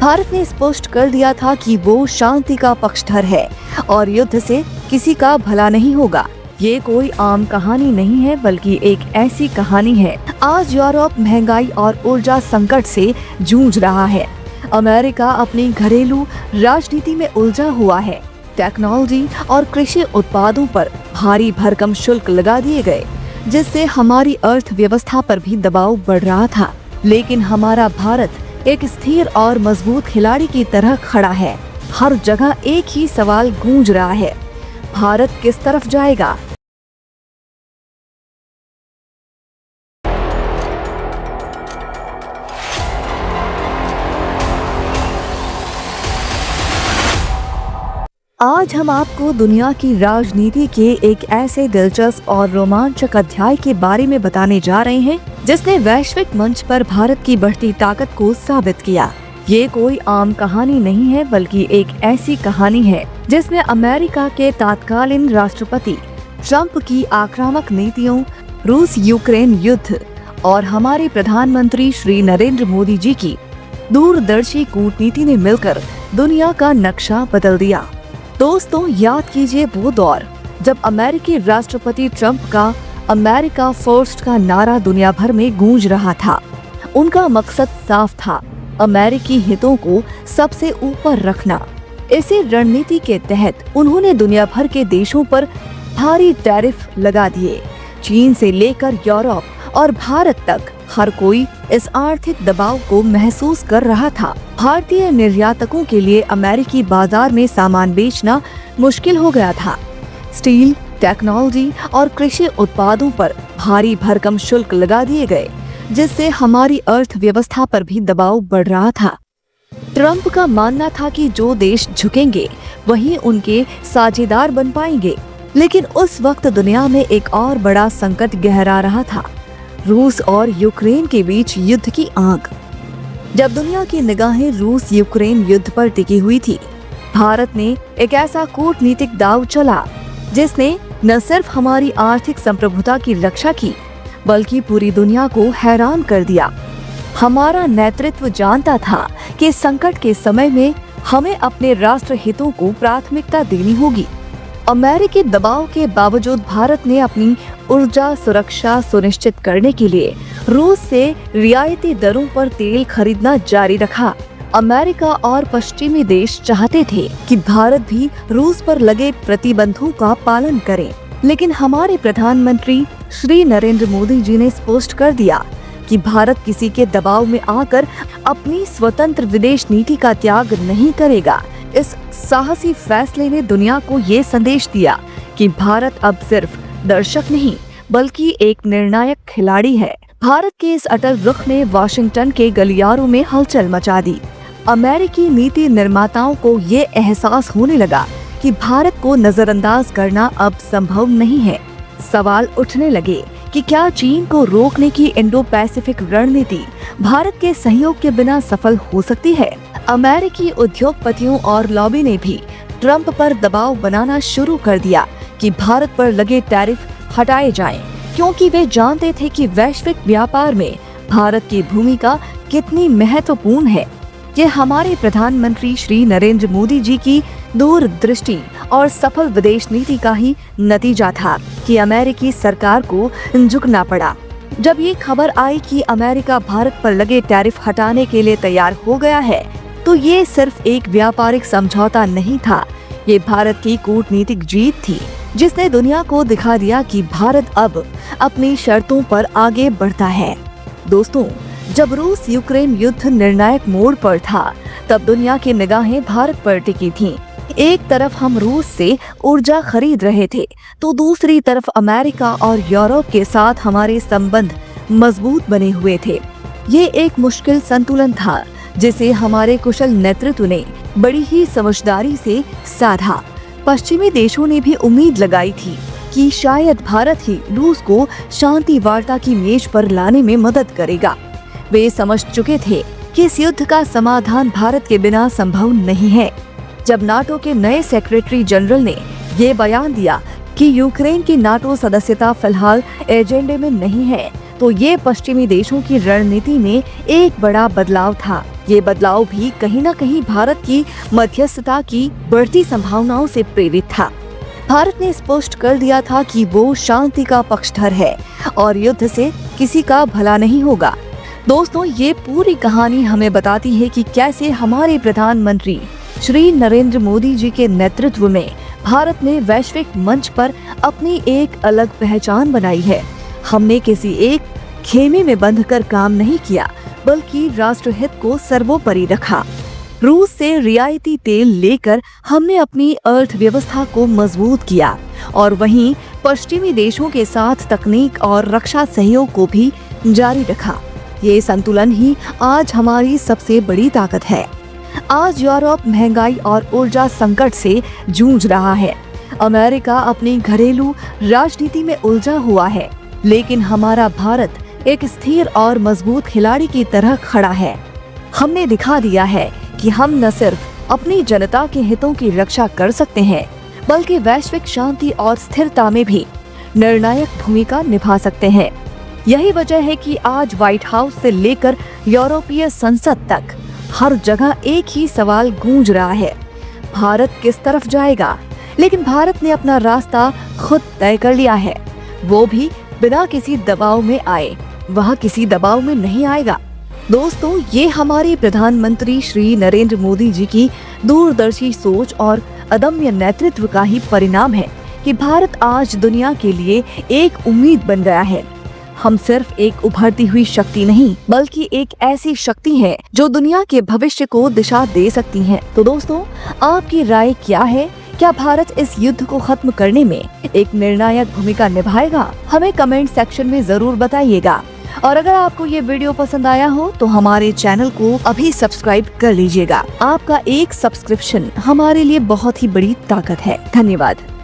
भारत ने स्पष्ट कर दिया था कि वो शांति का पक्षधर है और युद्ध से किसी का भला नहीं होगा। ये कोई आम कहानी नहीं है, बल्कि एक ऐसी कहानी है। आज यूरोप महंगाई और ऊर्जा संकट से जूझ रहा है। अमेरिका अपनी घरेलू राजनीति में उलझा हुआ है। टेक्नोलॉजी और कृषि उत्पादों पर भारी भरकम शुल्क लगा दिए गए, जिससे हमारी अर्थव्यवस्था पर भी दबाव बढ़ रहा था। लेकिन हमारा भारत एक स्थिर और मजबूत खिलाड़ी की तरह खड़ा है। हर जगह एक ही सवाल गूंज रहा है, भारत किस तरफ जाएगा? आज हम आपको दुनिया की राजनीति के एक ऐसे दिलचस्प और रोमांचक अध्याय के बारे में बताने जा रहे हैं, जिसने वैश्विक मंच पर भारत की बढ़ती ताकत को साबित किया। ये कोई आम कहानी नहीं है, बल्कि एक ऐसी कहानी है जिसमें अमेरिका के तत्कालीन राष्ट्रपति ट्रंप की आक्रामक नीतियों, रूस यूक्रेन युद्ध और हमारे प्रधानमंत्री श्री नरेंद्र मोदी जी की दूरदर्शी कूटनीति ने मिलकर दुनिया का नक्शा बदल दिया। दोस्तों, याद कीजिए वो दौर जब अमेरिकी राष्ट्रपति ट्रंप का अमेरिका फर्स्ट का नारा दुनिया भर में गूंज रहा था। उनका मकसद साफ था, अमेरिकी हितों को सबसे ऊपर रखना। इसी रणनीति के तहत उन्होंने दुनिया भर के देशों पर भारी टैरिफ लगा दिए। चीन से लेकर यूरोप और भारत तक हर कोई इस आर्थिक दबाव को महसूस कर रहा था। भारतीय निर्यातकों के लिए अमेरिकी बाजार में सामान बेचना मुश्किल हो गया था। स्टील, टेक्नोलॉजी और कृषि उत्पादों पर भारी भरकम शुल्क लगा दिए गए, जिससे हमारी अर्थव्यवस्था पर भी दबाव बढ़ रहा था। ट्रंप का मानना था कि जो देश झुकेंगे वही उनके साझेदार बन पाएंगे। लेकिन उस वक्त दुनिया में एक और बड़ा संकट गहरा रहा था, रूस और यूक्रेन के बीच युद्ध की आग। जब दुनिया की निगाहें रूस यूक्रेन युद्ध पर टिकी हुई थी, भारत ने एक ऐसा कूटनीतिक दांव चला जिसने न सिर्फ हमारी आर्थिक संप्रभुता की रक्षा की, बल्कि पूरी दुनिया को हैरान कर दिया। हमारा नेतृत्व जानता था कि संकट के समय में हमें अपने राष्ट्र हितों को प्राथमिकता देनी होगी। अमेरिकी दबाव के बावजूद भारत ने अपनी ऊर्जा सुरक्षा सुनिश्चित करने के लिए रूस से रियायती दरों पर तेल खरीदना जारी रखा। अमेरिका और पश्चिमी देश चाहते थे कि भारत भी रूस पर लगे प्रतिबंधों का पालन करे, लेकिन हमारे प्रधानमंत्री श्री नरेंद्र मोदी जी ने स्पष्ट कर दिया कि भारत किसी के दबाव में आकर अपनी स्वतंत्र विदेश नीति का त्याग नहीं करेगा। इस साहसी फैसले ने दुनिया को ये संदेश दिया कि भारत अब सिर्फ दर्शक नहीं, बल्कि एक निर्णायक खिलाड़ी है। भारत के इस अटल रुख ने वाशिंगटन के गलियारों में हलचल मचा दी। अमेरिकी नीति निर्माताओं को ये एहसास होने लगा कि भारत को नजरअंदाज करना अब संभव नहीं है। सवाल उठने लगे कि क्या चीन को रोकने की इंडो पैसिफिक रणनीति भारत के सहयोग के बिना सफल हो सकती है? अमेरिकी उद्योगपतियों और लॉबी ने भी ट्रंप पर दबाव बनाना शुरू कर दिया कि भारत पर लगे टैरिफ हटाए जाएं, क्योंकि वे जानते थे कि वैश्विक व्यापार में भारत की भूमिका कितनी महत्वपूर्ण है। ये हमारे प्रधानमंत्री श्री नरेंद्र मोदी जी की दूरदृष्टि और सफल विदेश नीति का ही नतीजा था कि अमेरिकी सरकार को झुकना पड़ा। जब ये खबर आई कि अमेरिका भारत पर लगे टैरिफ हटाने के लिए तैयार हो गया है, तो ये सिर्फ एक व्यापारिक समझौता नहीं था, ये भारत की कूटनीतिक जीत थी, जिसने दुनिया को दिखा दिया कि भारत अब अपनी शर्तों पर आगे बढ़ता है। दोस्तों, जब रूस यूक्रेन युद्ध निर्णायक मोड़ पर था, तब दुनिया की निगाहें भारत पर टिकी थीं। एक तरफ हम रूस से ऊर्जा खरीद रहे थे, तो दूसरी तरफ अमेरिका और यूरोप के साथ हमारे संबंध मजबूत बने हुए थे। ये एक मुश्किल संतुलन था, जिसे हमारे कुशल नेतृत्व ने बड़ी ही समझदारी से साधा। पश्चिमी देशों ने भी उम्मीद लगाई थी कि शायद भारत ही रूस को शांति वार्ता की मेज पर लाने में मदद करेगा। वे समझ चुके थे कि इस युद्ध का समाधान भारत के बिना संभव नहीं है। जब नाटो के नए सेक्रेटरी जनरल ने ये बयान दिया कि यूक्रेन की नाटो सदस्यता फिलहाल एजेंडे में नहीं है, तो ये पश्चिमी देशों की रणनीति में एक बड़ा बदलाव था। ये बदलाव भी कहीं न कहीं भारत की मध्यस्थता की बढ़ती संभावनाओं से प्रेरित था। भारत ने स्पष्ट कर दिया था कि वो शांति का पक्षधर है और युद्ध से किसी का भला नहीं होगा। दोस्तों, ये पूरी कहानी हमें बताती है कि कैसे हमारे प्रधानमंत्री श्री नरेंद्र मोदी जी के नेतृत्व में भारत ने वैश्विक मंच पर अपनी एक अलग पहचान बनाई है। हमने किसी एक खेमे में बंधकर काम नहीं किया, बल्कि राष्ट्रहित को सर्वोपरि रखा। रूस से रियायती तेल लेकर हमने अपनी अर्थव्यवस्था को मजबूत किया और वहीं पश्चिमी देशों के साथ तकनीक और रक्षा सहयोग को भी जारी रखा। ये संतुलन ही आज हमारी सबसे बड़ी ताकत है। आज यूरोप महंगाई और ऊर्जा संकट से जूझ रहा है। अमेरिका अपनी घरेलू राजनीति में उलझा हुआ है, लेकिन हमारा भारत एक स्थिर और मजबूत खिलाड़ी की तरह खड़ा है। हमने दिखा दिया है कि हम न सिर्फ अपनी जनता के हितों की रक्षा कर सकते हैं, बल्कि वैश्विक शांति और स्थिरता में भी निर्णायक भूमिका निभा सकते हैं। यही वजह है कि आज व्हाइट हाउस से लेकर यूरोपीय संसद तक हर जगह एक ही सवाल गूंज रहा है, भारत किस तरफ जाएगा। लेकिन भारत ने अपना रास्ता खुद तय कर लिया है, वो भी बिना किसी दबाव में आए। वह किसी दबाव में नहीं आएगा। दोस्तों, ये हमारे प्रधानमंत्री श्री नरेंद्र मोदी जी की दूरदर्शी सोच और अदम्य नेतृत्व का ही परिणाम है कि भारत आज दुनिया के लिए एक उम्मीद बन गया है। हम सिर्फ एक उभरती हुई शक्ति नहीं, बल्कि एक ऐसी शक्ति है जो दुनिया के भविष्य को दिशा दे सकती है। तो दोस्तों, आपकी राय क्या है? क्या भारत इस युद्ध को खत्म करने में एक निर्णायक भूमिका निभाएगा? हमें कमेंट सेक्शन में जरूर बताइएगा। और अगर आपको ये वीडियो पसंद आया हो तो हमारे चैनल को अभी सब्सक्राइब कर लीजिएगा। आपका एक सब्सक्रिप्शन हमारे लिए बहुत ही बड़ी ताकत है। धन्यवाद।